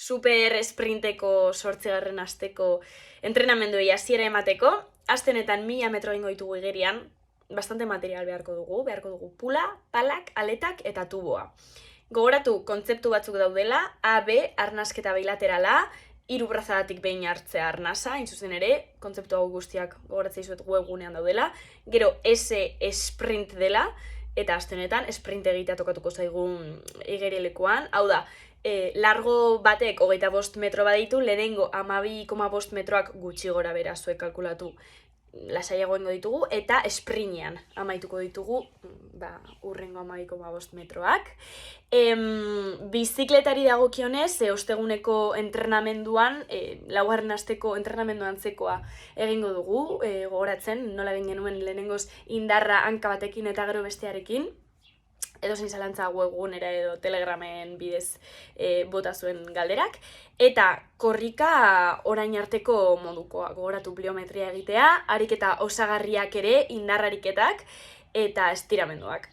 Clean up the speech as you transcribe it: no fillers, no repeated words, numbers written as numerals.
super esprinteko 8. asteko entrenamenduei hasiera emateko. Astenetan 1000 metro egingo ditugu igerian, bastante material beharko dugu pula, palak, aletak eta tuboa. Gogoratu, kontzeptu batzuk daudela, A, B, arnasketa bilaterala, 3 brazadatik behin hartzea arnasa, hain zuzen ere, kontzeptu hau guztiak gogoratzea izuet webgunean daudela, gero S sprint dela, eta astenetan sprint egitea tokatuko zaigun igerilekoan, hau da, largo batek 25 metro baditu, lehenengo 12,5 metroak gutxi gora bera zuek kalkulatu lasaiago ingo ditugu, eta esprinean amaituko ditugu, urrengo 12,5 metroak. Bizikletari dagokionez, osteguneko entrenamenduan, 4. asteko entrenamendu antzekoa egingo dugu, gogoratzen, nola egin genuen lehenengoz indarra hanka batekin eta gero bestearekin, edo zein zalantza webgunera edo telegramen bidez bota zuen galderak. Eta korrika orain arteko modukoa, gogoratu pliometria egitea, ariketa osagarriak ere, indar ariketak eta estiramenduak.